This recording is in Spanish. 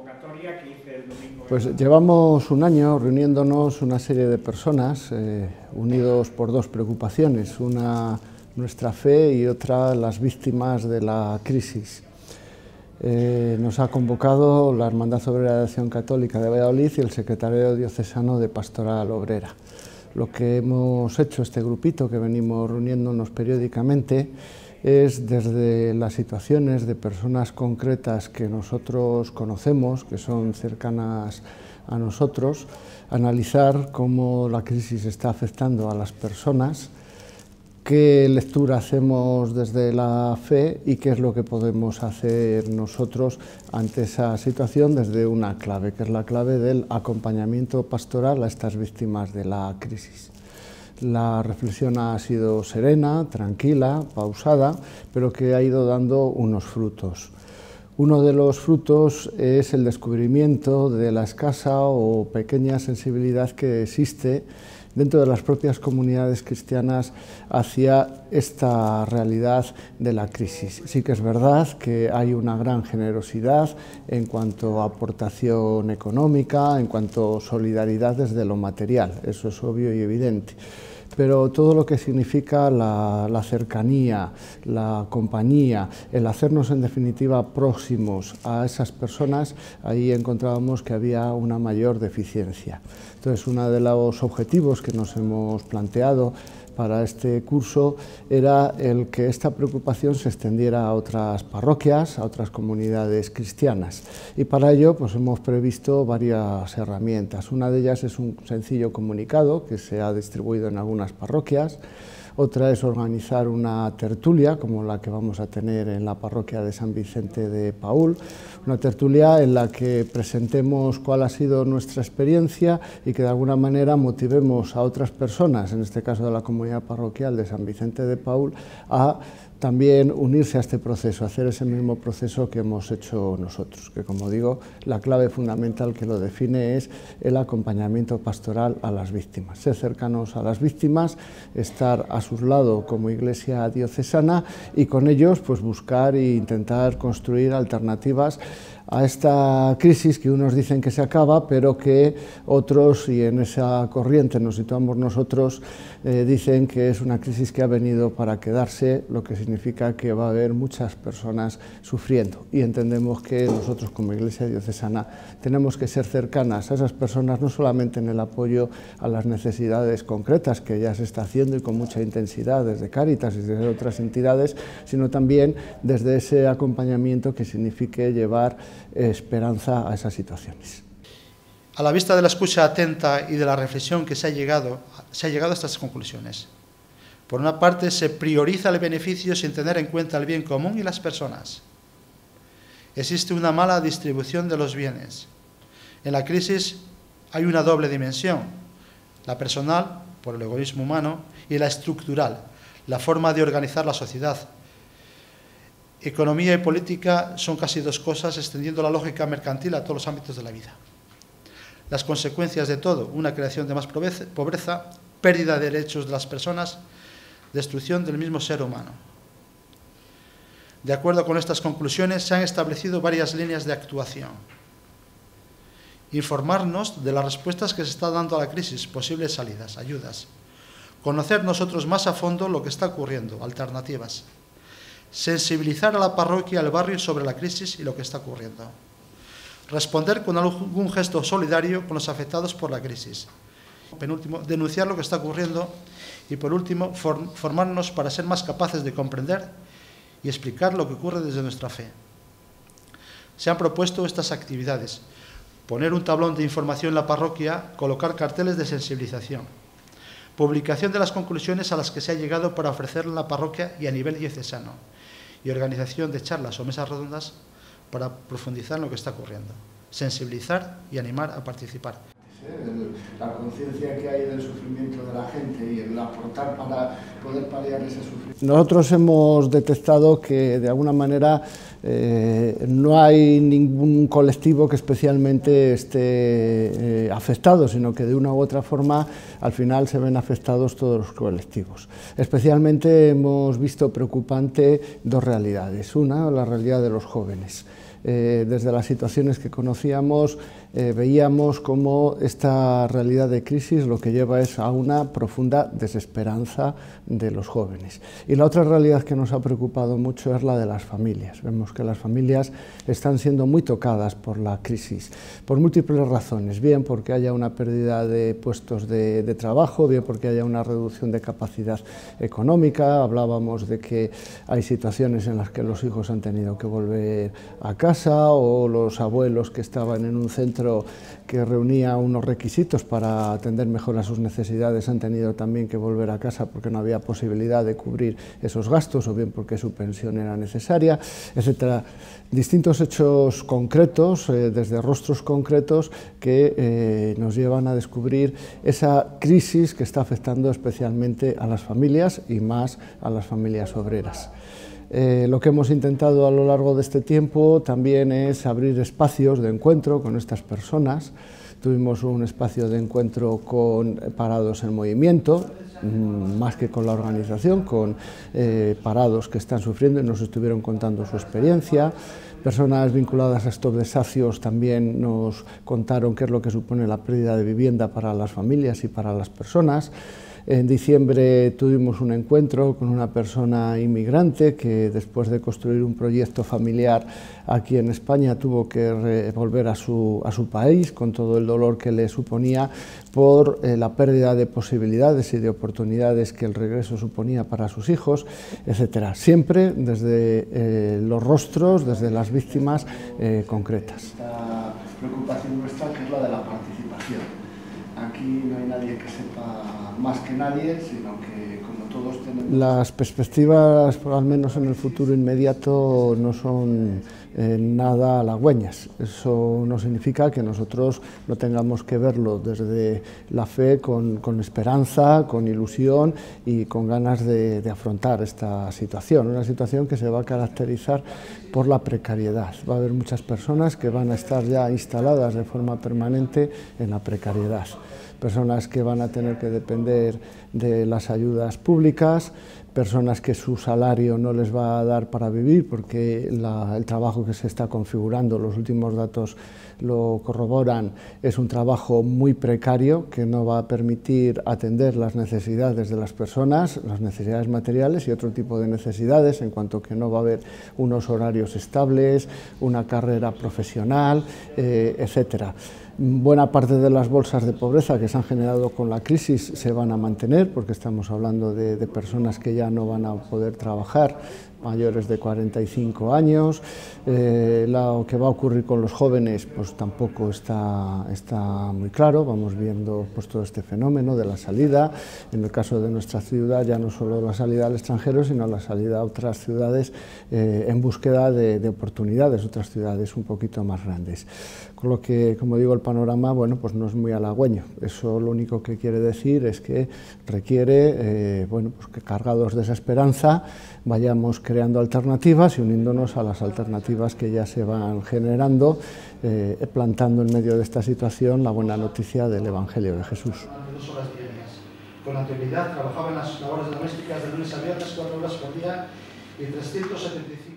convocatoria que hice el domingo. Pues llevamos un año reuniéndonos una serie de personas unidos por dos preocupaciones, una nuestra fe y otra las víctimas de la crisis. Nos ha convocado la Hermandad Obrera de Acción Católica de Valladolid y el Secretariado Diocesano de Pastoral Obrera. Lo que hemos hecho este grupito que venimos reuniéndonos periódicamente es desde las situaciones de personas concretas que nosotros conocemos, que son cercanas a nosotros, analizar cómo la crisis está afectando a las personas, qué lectura hacemos desde la fe y qué es lo que podemos hacer nosotros ante esa situación desde una clave, que es la clave del acompañamiento pastoral a estas víctimas de la crisis. La reflexión ha sido serena, tranquila, pausada, pero que ha ido dando unos frutos. Uno de los frutos es el descubrimiento de la escasa o pequeña sensibilidad que existe dentro de las propias comunidades cristianas hacia esta realidad de la crisis. Sí que es verdad que hay una gran generosidad en cuanto a aportación económica, en cuanto a solidaridad desde lo material, eso es obvio y evidente. Pero todo lo que significa la cercanía, la compañía, el hacernos en definitiva próximos a esas personas, ahí encontrábamos que había una mayor deficiencia. Entonces, uno de los objetivos que nos hemos planteado para este curso era el que esta preocupación se extendiera a otras parroquias, a otras comunidades cristianas. Y para ello pues hemos previsto varias herramientas. Una de ellas es un sencillo comunicado que se ha distribuido en algunas parroquias. Otra es organizar una tertulia, como la que vamos a tener en la parroquia de San Vicente de Paúl, una tertulia en la que presentemos cuál ha sido nuestra experiencia y que de alguna manera motivemos a otras personas, en este caso de la comunidad parroquial de San Vicente de Paúl, a también unirse a este proceso, hacer ese mismo proceso que hemos hecho nosotros, que como digo, la clave fundamental que lo define es el acompañamiento pastoral a las víctimas, ser cercanos a las víctimas, estar a su lado como Iglesia diocesana y con ellos pues buscar e intentar construir alternativas a esta crisis que unos dicen que se acaba, pero que otros, y en esa corriente nos situamos nosotros, dicen que es una crisis que ha venido para quedarse, lo que significa que va a haber muchas personas sufriendo. Y entendemos que nosotros como Iglesia diocesana tenemos que ser cercanas a esas personas, no solamente en el apoyo a las necesidades concretas que ya se está haciendo y con mucha intensidad desde Cáritas y desde otras entidades, sino también desde ese acompañamiento que signifique llevar esperanza a esas situaciones. A la vista de la escucha atenta y de la reflexión que se ha llegado a estas conclusiones. Por una parte, se prioriza el beneficio sin tener en cuenta el bien común y las personas. Existe una mala distribución de los bienes. En la crisis hay una doble dimensión, la personal, por el egoísmo humano, y la estructural, la forma de organizar la sociedad. Economía y política son casi dos cosas, extendiendo la lógica mercantil a todos los ámbitos de la vida. Las consecuencias de todo, una creación de más pobreza, pérdida de derechos de las personas, destrucción del mismo ser humano. De acuerdo con estas conclusiones, se han establecido varias líneas de actuación. Informarnos de las respuestas que se está dando a la crisis, posibles salidas, ayudas. Conocer nosotros más a fondo lo que está ocurriendo, alternativas. Sensibilizar a la parroquia, al barrio sobre la crisis y lo que está ocurriendo. Responder con algún gesto solidario con los afectados por la crisis. Penúltimo, denunciar lo que está ocurriendo y por último, formarnos para ser más capaces de comprender y explicar lo que ocurre desde nuestra fe. Se han propuesto estas actividades: poner un tablón de información en la parroquia, colocar carteles de sensibilización, publicación de las conclusiones a las que se ha llegado para ofrecer en la parroquia y a nivel diocesano, y organización de charlas o mesas redondas para profundizar en lo que está ocurriendo, sensibilizar y animar a participar. La conciencia que hay del sufrimiento de la gente y el aportar para poder paliar ese sufrimiento. Nosotros hemos detectado que de alguna manera no hay ningún colectivo que especialmente esté afectado, sino que de una u otra forma al final se ven afectados todos los colectivos. Especialmente hemos visto preocupante dos realidades. Una, la realidad de los jóvenes. desde las situaciones que conocíamos, veíamos cómo esta realidad de crisis lo que lleva es a una profunda desesperanza de los jóvenes. Y la otra realidad que nos ha preocupado mucho es la de las familias. Vemos que las familias están siendo muy tocadas por la crisis, por múltiples razones, bien porque haya una pérdida de puestos de trabajo, bien porque haya una reducción de capacidad económica. Hablábamos de que hay situaciones en las que los hijos han tenido que volver a casa, o los abuelos que estaban en un centro que reunía unos requisitos para atender mejor a sus necesidades han tenido también que volver a casa porque no había posibilidad de cubrir esos gastos, o bien porque su pensión era necesaria, etcétera. Distintos hechos concretos, desde rostros concretos, que nos llevan a descubrir esa crisis que está afectando especialmente a las familias y más a las familias obreras. Lo que hemos intentado a lo largo de este tiempo también es abrir espacios de encuentro con estas personas. Tuvimos un espacio de encuentro con parados en movimiento, más que con la organización, con parados que están sufriendo y nos estuvieron contando su experiencia. Personas vinculadas a estos desahucios también nos contaron qué es lo que supone la pérdida de vivienda para las familias y para las personas. En diciembre tuvimos un encuentro con una persona inmigrante que, después de construir un proyecto familiar aquí en España, tuvo que volver a su país con todo el dolor que le suponía por la pérdida de posibilidades y de oportunidades que el regreso suponía para sus hijos, etcétera. Siempre desde los rostros, desde las víctimas concretas. Esta preocupación nuestra, que es la de la participación. Aquí no hay nadie que sepa más que nadie, sino que como todos tenemos... Las perspectivas, al menos en el futuro inmediato, no son nada halagüeñas. Eso no significa que nosotros no tengamos que verlo desde la fe con esperanza, con ilusión y con ganas de afrontar esta situación. Una situación que se va a caracterizar por la precariedad. Va a haber muchas personas que van a estar ya instaladas de forma permanente en la precariedad. Personas que van a tener que depender de las ayudas públicas, personas que su salario no les va a dar para vivir porque el trabajo que se está configurando, los últimos datos lo corroboran, es un trabajo muy precario que no va a permitir atender las necesidades de las personas, las necesidades materiales y otro tipo de necesidades, en cuanto que no va a haber unos horarios estables, una carrera profesional, etcétera. Buena parte de las bolsas de pobreza que se han generado con la crisis se van a mantener, porque estamos hablando de personas que ya no van a poder trabajar, mayores de 45 años. Lo que va a ocurrir con los jóvenes pues tampoco está muy claro. Vamos viendo pues todo este fenómeno de la salida, en el caso de nuestra ciudad ya no solo la salida al extranjero, sino la salida a otras ciudades en búsqueda de oportunidades, otras ciudades un poquito más grandes. Con lo que, como digo, el panorama bueno, pues no es muy halagüeño. Eso lo único que quiere decir es que requiere bueno, pues que, cargados de esa esperanza, vayamos creando alternativas y uniéndonos a las alternativas que ya se van generando, plantando en medio de esta situación la buena noticia del Evangelio de Jesús. 2 horas diarias. Con anterioridad trabajaba en las labores domésticas de lunes a viernes 4 horas por día y 375